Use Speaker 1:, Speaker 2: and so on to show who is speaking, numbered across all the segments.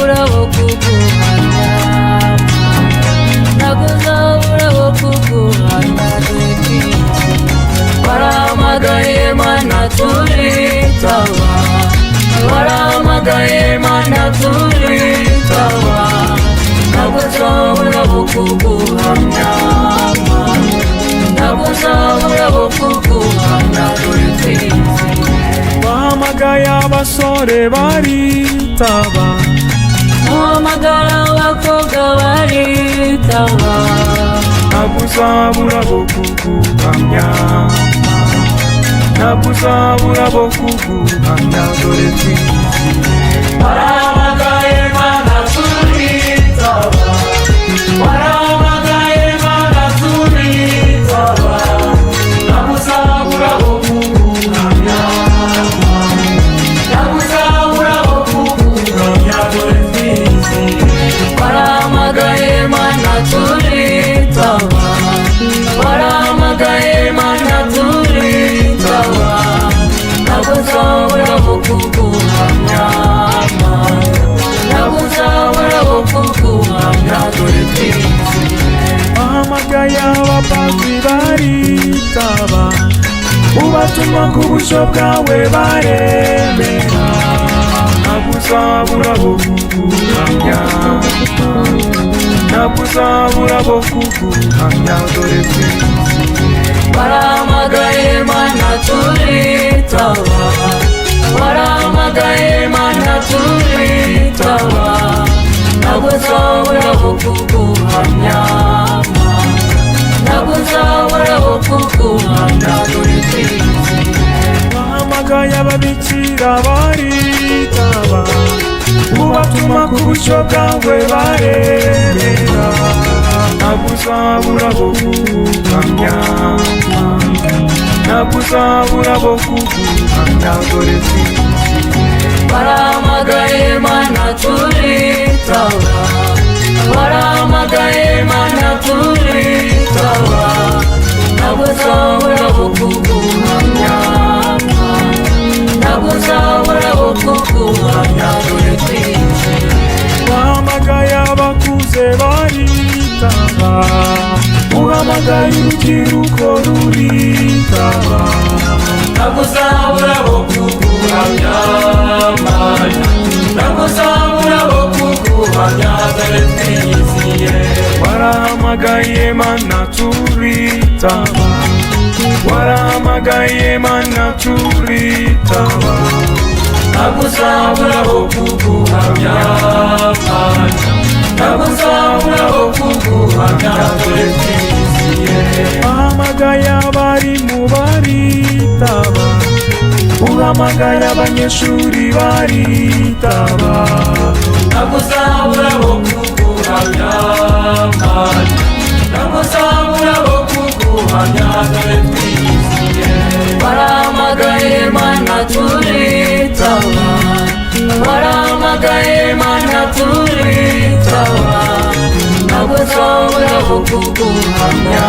Speaker 1: Naguzabura bokuguhamya, naguzabura bokuguhamya dore twizi. Warahamagaye Mana turitaba, warahamagaye Mana turitaba. Naguzabura bokuguhamya, naguzabura bokuguhamya dore twizi.
Speaker 2: Wahamagaye abasore baritaba,
Speaker 1: uhamagara abakobwa baritaba.
Speaker 2: naguzabura bokuguhamya, naguzabura bokuguhamya dore twizi.
Speaker 3: Warahamagaye Mana turitaba, warahamagaye Mana turitaba. Naguzabura bokuguhamya, naguzabura bokuguhamya dore twizi.
Speaker 1: Warahamagaye Mana turitaba, warahamagaye Mana turitaba. Naguzabura bokuguhamya, naguzabura bokuguhamya dore twizi.
Speaker 2: Wahamagaye abapadiri baritaba, ubatuma ku bushyo bwawe baremera. Naguzabura bokuguhamya, naguzabura bokuguhamya dore twizi.
Speaker 1: Warahamagaye Mana turitaba, warahamagaye Mana turitaba. Naguzabura bokuguhamya, naguzabura bokuguhamya dore twizi.
Speaker 2: Wahamagaye ababikira baritaba, ubatuma ku bushyo bwawe baremera. Naguzabura bokuguhamya, naguzabura bokuguhamya dore twizi.
Speaker 1: Warahamagaye Mana turitaba, warahamagaye Mana turitaba. Naguzabura bokuguhamya, naguzabura bokuguhamya dore twizi.
Speaker 2: Wahamagaye abakuze baritaba, uhamagaye urubyiruko ruritaba.
Speaker 3: Naguzabura bokuguhamya Mana, naguzabura bokuguhamya dore twiziye.
Speaker 2: Warahamagaye Mana turitaba, warahamagaye Mana turitaba.
Speaker 3: Naguzabura bokuguhamya Mana, naguzabura bokuguhamya dore twiziye.
Speaker 2: Wahamagaye abarimu baritaba, uhamagaye abanyeshuri baritaba.
Speaker 3: Naguzabura bokuguhamya Mana, naguzabura bokuguhamya dore twiziye.
Speaker 1: Warahamagaye Mana turitaba, warahamagaye Mana turitaba. Naguzabura bokuguhamya,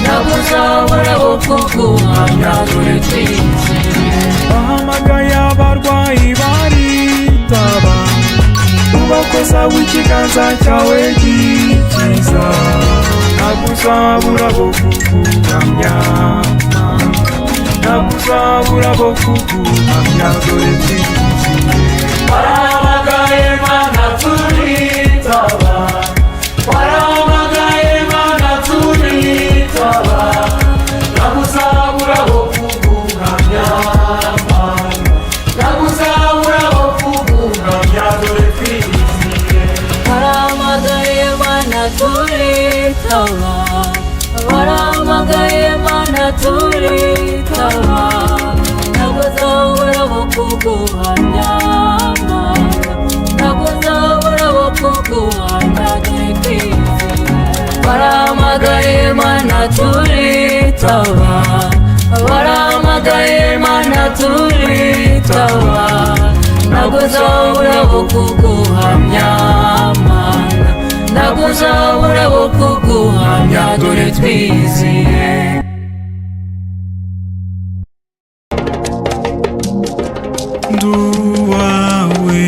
Speaker 1: naguzabura bokuguhamya dore twizi.
Speaker 2: Wahamagaye abarwayi baritaba, ubakoza w'ikiganza cyawe gikiza. Naguzabura bokuguhamya, naguzabura bokuguhamya dore twizi.
Speaker 3: Warahamagaye Mana turitaba, warahamagaye Mana turitaba. Naguzabura bokuguhamya Mana, naguzabura bokuguhamya dore twiziye.
Speaker 1: Warahamagaye Mana turitaba, warahamagaye Mana turitaba. Naguzabura bokuguhamya, naguzabura bokuguhamya dore twizi. Warahamagaye Mana turitaba, warahamagaye Mana turitaba. Naguzabura bokuguhamya, naguzabura bokuguhamya dore twiziye.
Speaker 2: Nduwawe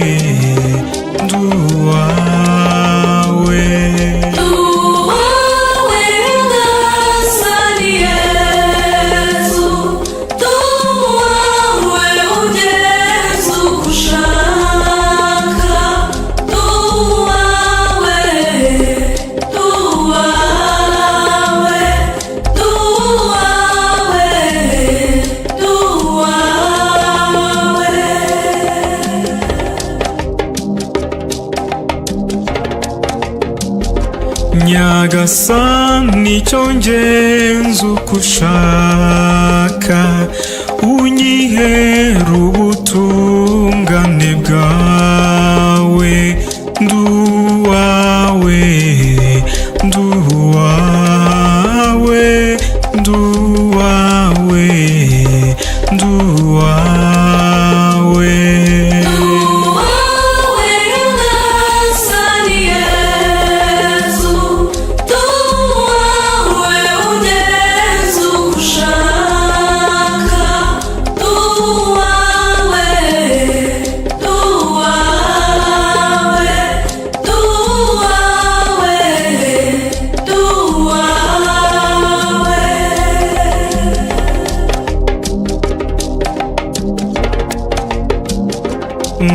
Speaker 2: Nyagasani icyo ngenza uko ushaka, unyihera ubutungane bwawe. Nduwawe, nduwawe, nduwawe, nduwawe.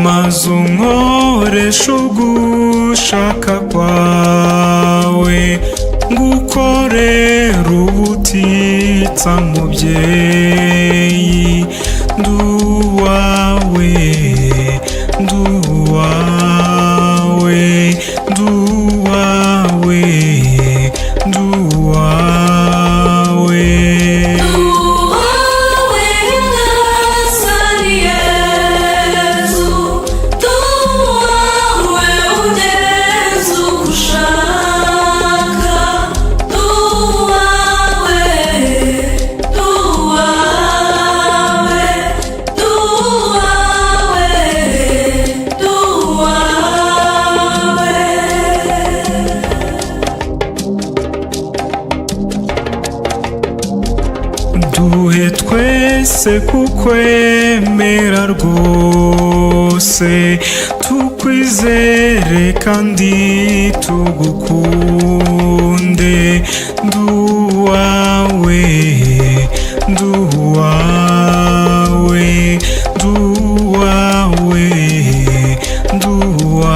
Speaker 2: Maze unkoreshe ugushaka kwawe, ngukorere ubutitsa mubyeyi. Nduwawe, nduwawe, nduwawe, nduwawe. Duhe twese kukwemera rwose, tukwizere kandi tugukunde. Nduwawe, nduwawe, nduwawe, nduwawe.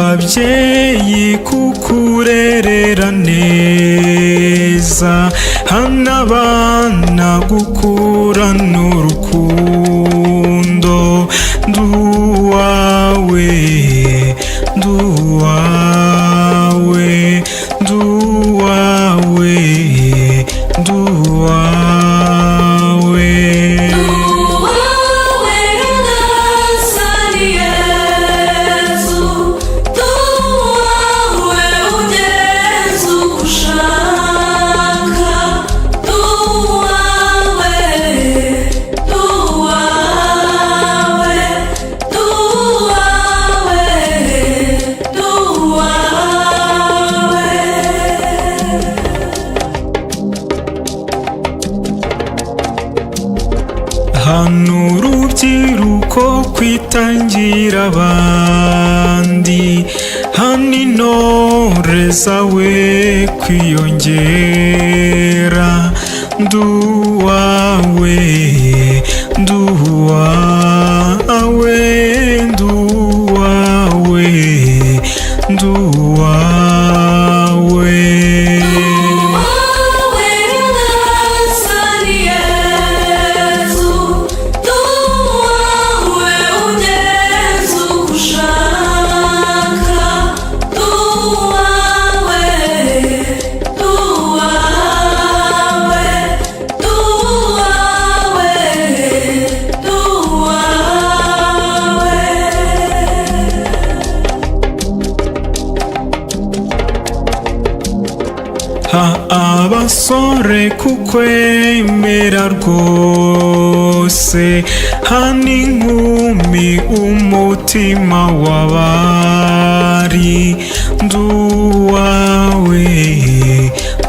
Speaker 2: Ababyeyi kukurerera neza, hana abana gukurana urukundo. Nduwawe, nduwawe, nduwawe, nduwawe. Hano urubyiruko kwitangira abandi, hano intore zawe kwiyongera. Nduwawe, nduwawe, nduwawe, nduwawe. Abasore kukwemera rwose, hana inkumi umutima w'abari. Nduwawe,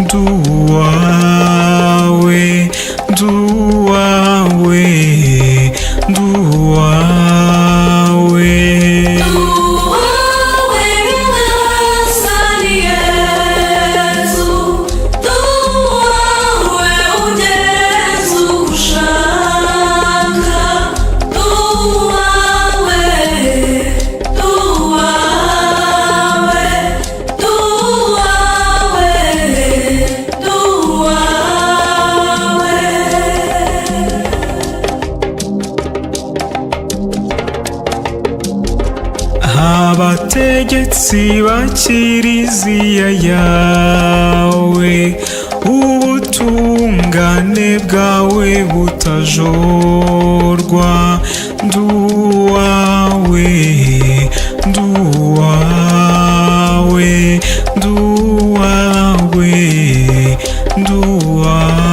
Speaker 2: nduwawe, nduwawe, nduwawe. abategetsi ba kiliziya yawe, ubutungane bwawe butajorwa. Nduwawe, nduwawe, nduwawe, nduwawe.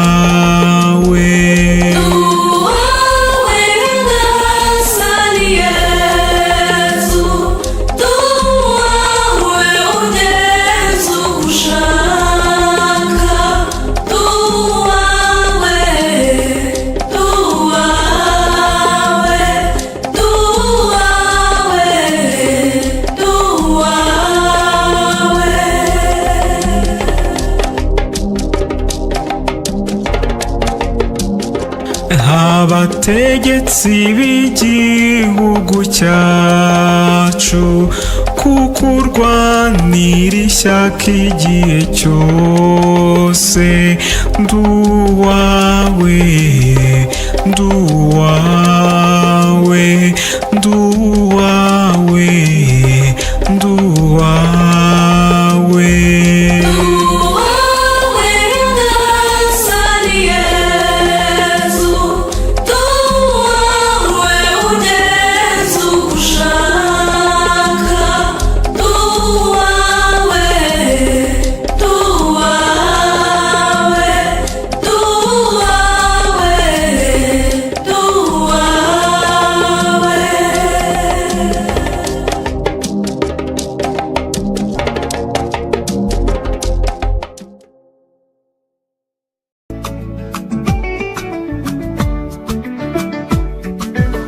Speaker 2: Abategetsi b'igihugu cyacu, kuko urwanira ishyaka igihe cyose. Nduwawe, nduwawe, nduwawe, nduwawe.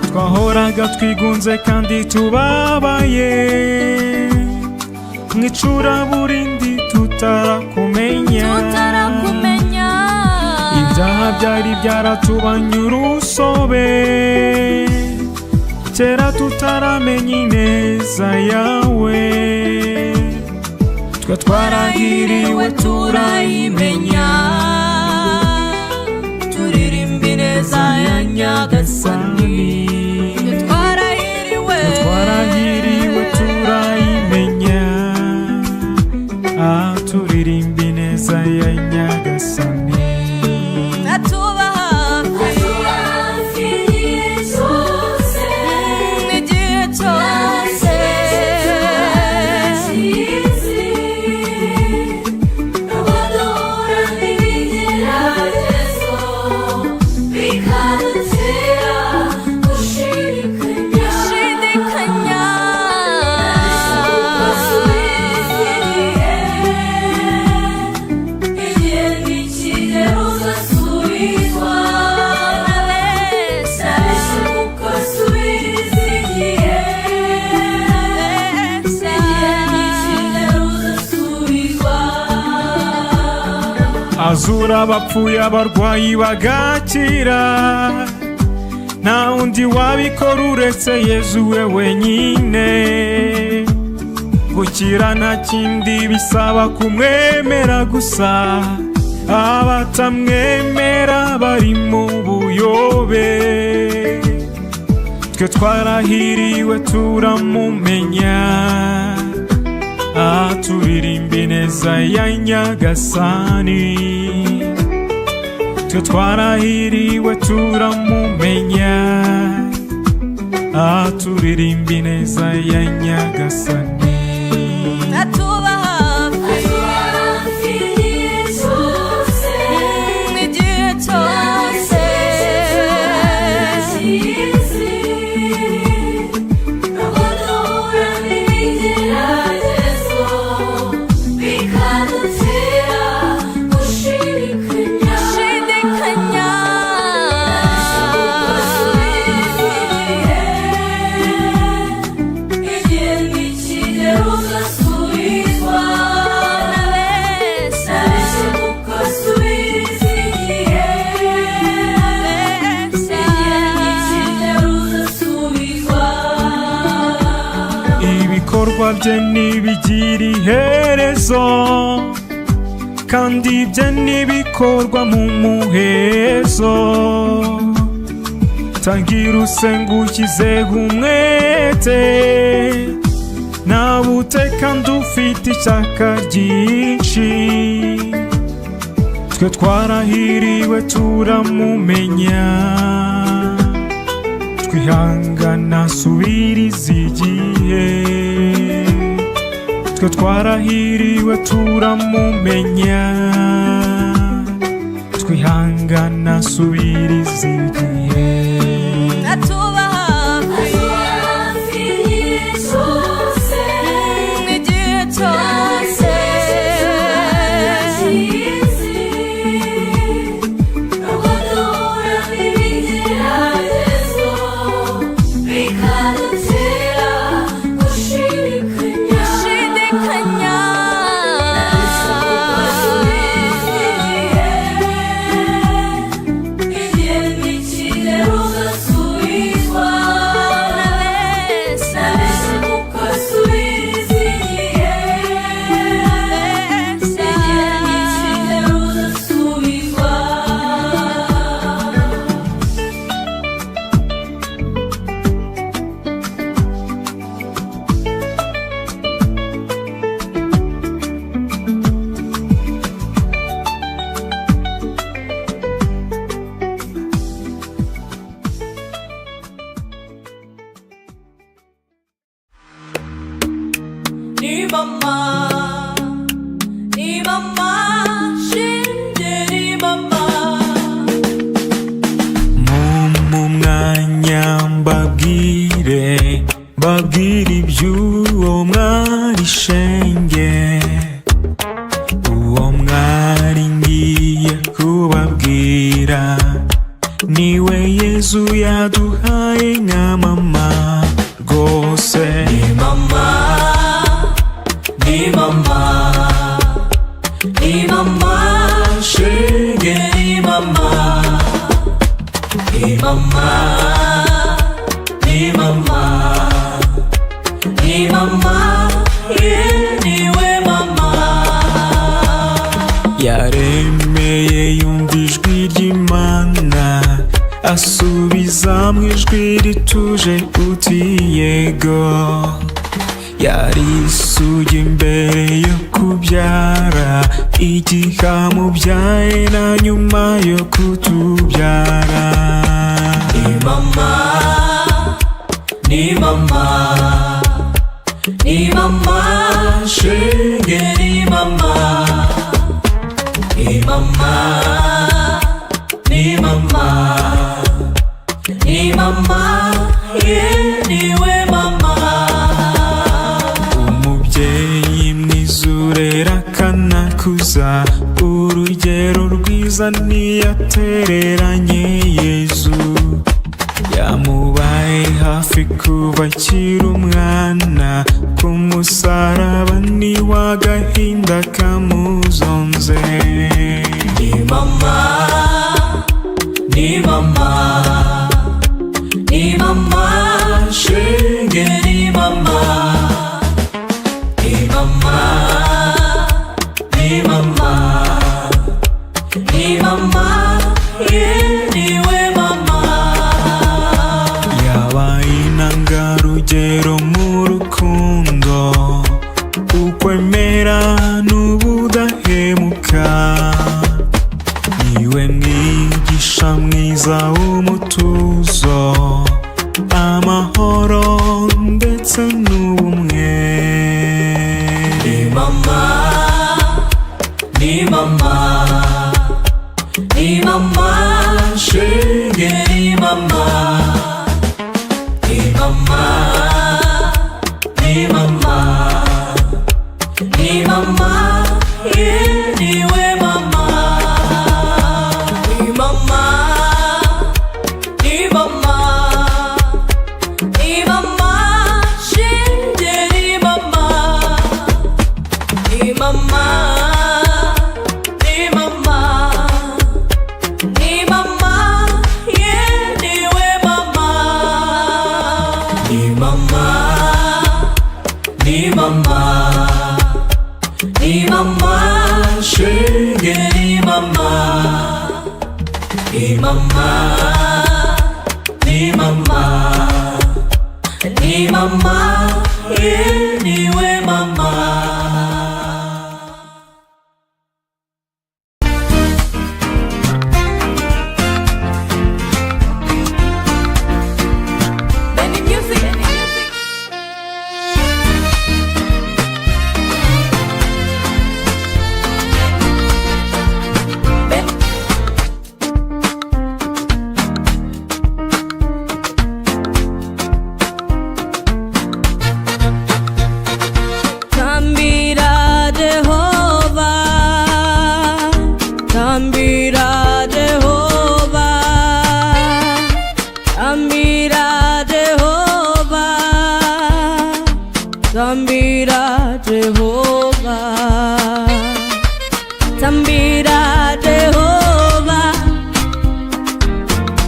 Speaker 2: Twahoraga twigunze kandi tubabaye, mw'icuraburindi tutarakumenya. Ibyaha byari byaratubanye urusobe, kera tutaramenya ineza yawe. Twe twarahiriwe turayimenya, turirimba ineza ya Nyagasani. Twarahiriwe turayimenya, turirimba ineza ya Nyagasani.
Speaker 1: atuba hafi n'igihe cyose, abadahura n'ibigeragezo bikadutera gushidikanya. Igihe nikigera uzasubizwa na beza, ukasubiriza igihe. Igihe nikigera uzasubizwa.
Speaker 2: Azura abapfuye abarwayi bagakira, nta wundi wabikora uretse Yezu we wenyine. Gukira nta kindi bisaba kumwemera gusa, abatamwemera bari mu buyobe. Twe twarahiriwe turamumenya, turirimba ineza ya Nyagasani. Twe twarahiriwe turamumenya, turirimba ineza ya Nyagasani.
Speaker 1: atuba hafi n'igihe cyose, abadahura n'ibigeragezo bikadutera gushidikanya. Igihe nikigera uzasubizwa na beza, ukasubiriza igihe. Igihe nikigera uzasubizwa.
Speaker 2: Ibikorwa bye ntibigira iherezo, kandi ibye ntibikorwa mu muhezo. Tangira usenga ushyizeho umwete, nawe uteka ndufite ishyaka ryinshi, twe twarahiriwe turamumenya, twihangana subiriza igihe, twe twarahiriwe turamumenya, twihangana subiriza igihe.
Speaker 1: atuba hafi igihe cyose, igihe cyose kizi, nubwo duhura n'ibigeragezo bikadutera gushidikanya, igihe nikigera ugasubizwa, nabese ugasubiriza igihe, igihe nikigera ugasubizwa. Ni mama, shinge ni mama.
Speaker 2: Mu mwanya mbabwire iby'uwo mwari shenge, uwo mwari ngiye kubabwira niwe Yezu yaduhaye nka mama rwose.
Speaker 1: Ni mama,
Speaker 2: Shenge
Speaker 1: ni mama, ni mama, ni mama, ni mama, niwe mama.
Speaker 2: yaremeye yumva ijwi ry'Imana, asubiza mu ijwi rituje uti yego. Yari isugi mbere yo kubyara, igihe amubyaye na nyuma yo kutubyara.
Speaker 1: Ni mama, ni mama, ni mama, shenge ni mama, ni mama, ni mama, ni mama, niwe mama.
Speaker 2: Umubyeyi mwiza urera akanakuza, urugero rwiza ntiyatereranye Yezu, yamubaye hafi kuva akiri umwana, ku musaraba niwe agahinda kamuzonze.
Speaker 1: Ni mama, ni mama, ni mama, shenge ni mama, ni mama, ni mama, ni mama, niwe mama.
Speaker 2: Yabaye intangarugero mu rukundo, ukwemera n'ubudahemuka, niwe mwigisha mwiza w'umutuzo, amahoro ndetse n'ubumwe.
Speaker 1: Ni mama, ni mama, ni mama, shenge ni mama, ni mama, ni mama, ni mama, niwe mama. Ni mama, ni mama, ni mama, shenge ni mama, ni mama, ni mama, ni mama, niwe mama. Ni mama, ni mama, ni mama, shenge ni mama, ni mama, ni mama, ni mama, niwe mama.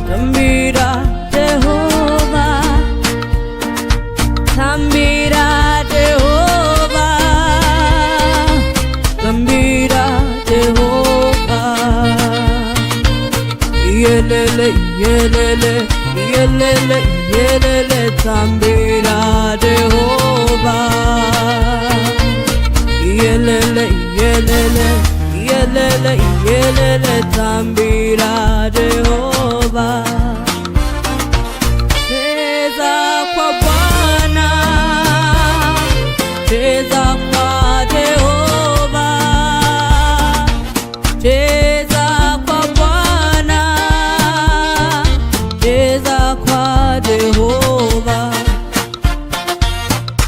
Speaker 4: tambira Jehova, tambira Jehova, tambira Jehova. Yelele, yelele, yelele, yelele, tambira Jehova. Yelele, yelele, yelele, yelele, tambira Jehova. Cheza kwa Bwana, cheza kwa Jehova, cheza kwa Bwana, cheza kwa Jehova,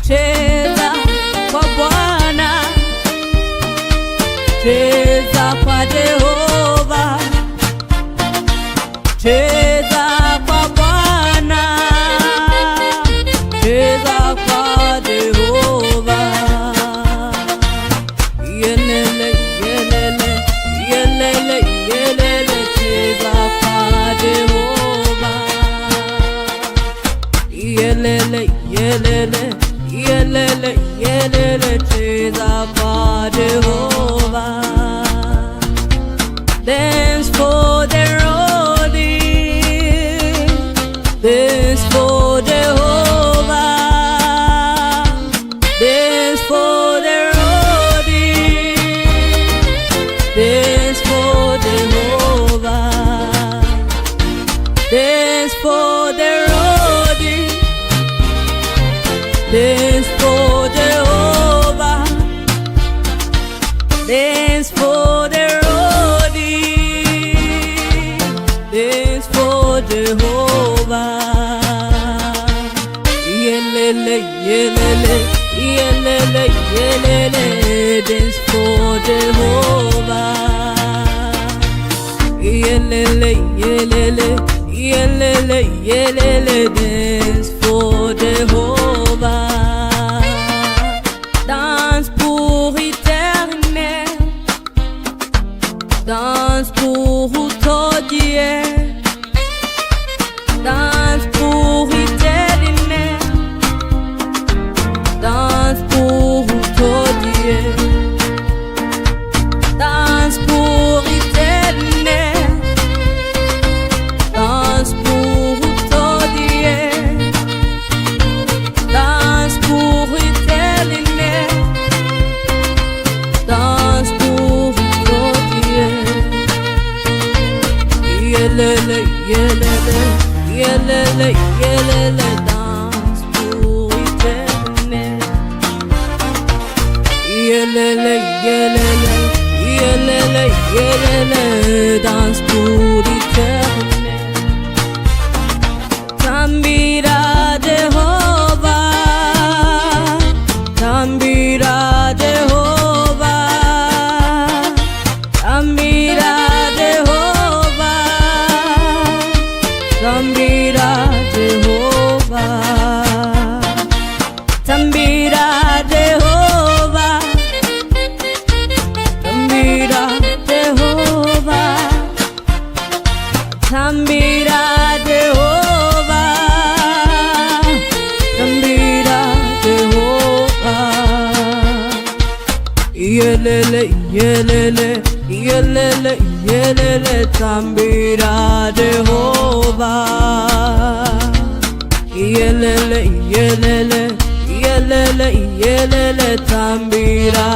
Speaker 4: cheza kwa Bwana, cheza kwa Jehova, cheza kwa Bwana, cheza kwa Jehova. Yelele, yelele, yelele, yelele, cheza kwa Jehova. Yelele, yelele, yelele, yelele, cheza kwa Jehova. Dance for the roadie, dance for Jehovah, dance for the roadie, dance for Jehovah, dance for the roadie, dance for Jehovah, dance for the roadie, dance for Jehovah. Yelele, yelele, yelele, yelele, dance for Jehovah. Yelele, yelele, yelele, yelele, dance for Jehovah. Danse pour éternel, danse pour tout Dieu, danse pour éternel, danse pour tout Dieu, danse pour éternel, danse pour tout Dieu, danse pour éternel, danse pour tout Dieu. Yelele, yelele, yelele, yelele, danse pour éternel. Yelele, yelele, yelele, yelele, danse pour éternel. Tambira Jehova, tambira Jehova, tambira Jehova, tambira Jehova, tambira Jehova, tambira Jehova, tambira Jehova, tambira Jehova. Yelele, yelele, yelele, yelele, tambira Jehova. Yelele, yelele, yelele, yelele, tambira